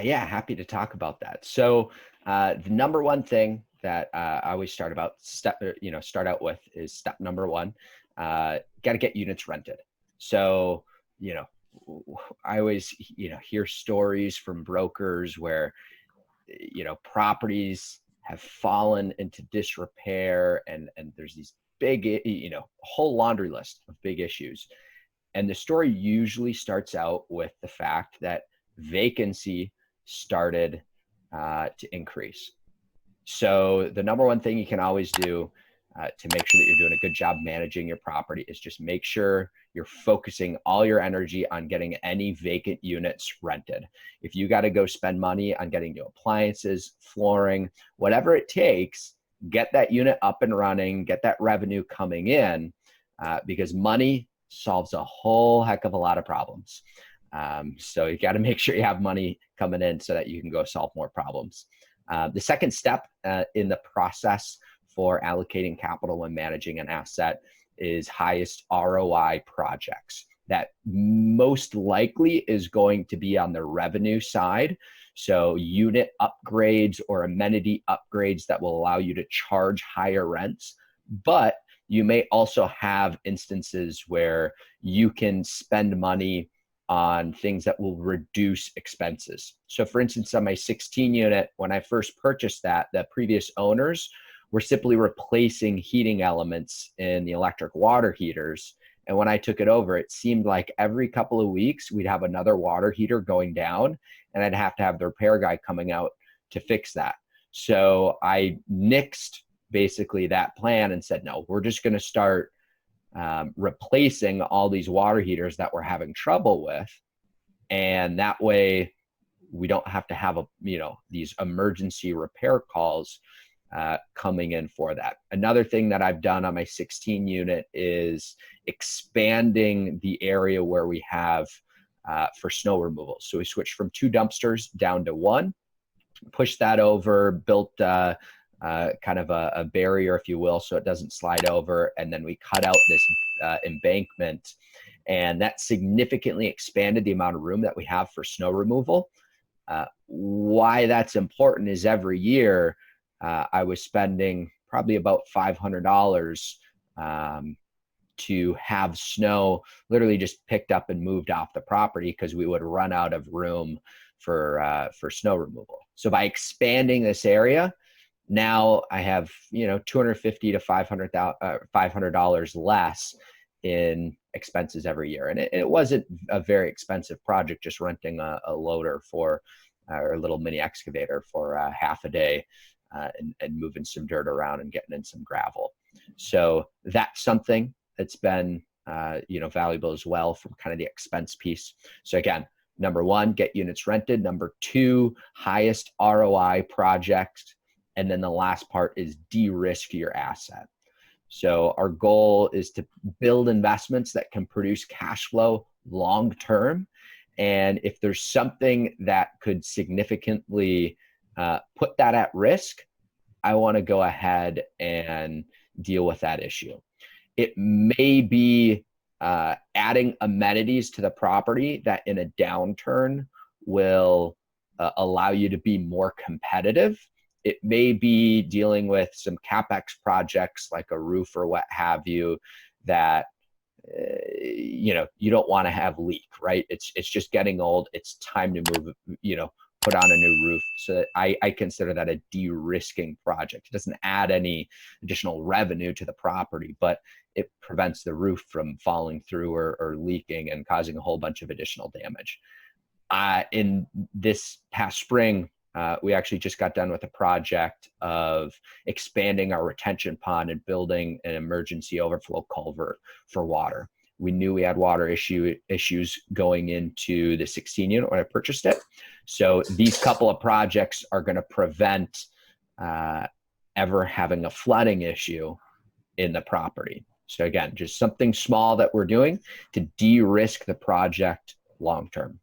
Yeah, happy to talk about that. So the number one thing that I always start out with is step number one. Got to get units rented. So, you know, I always, hear stories from brokers where, properties have fallen into disrepair and there's these big, whole laundry list of big issues. And the story usually starts out with the fact that vacancy started to increase. So the number one thing you can always do to make sure that you're doing a good job managing your property is just make sure you're focusing all your energy on getting any vacant units rented. If you got to go spend money on getting new appliances, flooring, whatever it takes, get that unit up and running, get that revenue coming in, because money solves a whole heck of a lot of problems. So you got to make sure you have money coming in so that you can go solve more problems. The second step in the process for allocating capital when managing an asset is highest ROI projects. That most likely is going to be on the revenue side. So unit upgrades or amenity upgrades that will allow you to charge higher rents. But you may also have instances where you can spend money on things that will reduce expenses. So for instance, on my 16 unit, when I first purchased that, the previous owners were simply replacing heating elements in the electric water heaters. And when I took it over, it seemed like every couple of weeks we'd have another water heater going down and I'd have to have the repair guy coming out to fix that. So I nixed basically that plan and said, no, we're just going to start replacing all these water heaters that we're having trouble with. And that way we don't have to have these emergency repair calls coming in for that. Another thing that I've done on my 16 unit is expanding the area where we have for snow removal. So we switched from 2 dumpsters down to 1, pushed that over, built kind of a barrier, if you will, so it doesn't slide over. And then we cut out this embankment, and that significantly expanded the amount of room that we have for snow removal. Why that's important is every year I was spending probably about $500 to have snow literally just picked up and moved off the property because we would run out of room for snow removal. So by expanding this area, now I have, $250 to $500 less in expenses every year. And it wasn't a very expensive project, just renting a loader or a little mini excavator for half a day and moving some dirt around and getting in some gravel. So that's something that's been, valuable as well from kind of the expense piece. So again, number one, get units rented. Number two, highest ROI projects. And then the last part is de-risk your asset. So our goal is to build investments that can produce cash flow long term. And if there's something that could significantly put that at risk, I want to go ahead and deal with that issue. It may be adding amenities to the property that in a downturn will allow you to be more competitive. It may be dealing with some CapEx projects like a roof or what have you that you don't want to have leak, right? It's just getting old. It's time to move, put on a new roof. So I consider that a de-risking project. It doesn't add any additional revenue to the property, but it prevents the roof from falling through or leaking and causing a whole bunch of additional damage. In this past spring, we actually just got done with a project of expanding our retention pond and building an emergency overflow culvert for water. We knew we had water issues going into the 16 unit when I purchased it. So these couple of projects are going to prevent ever having a flooding issue in the property. So again, just something small that we're doing to de-risk the project long term.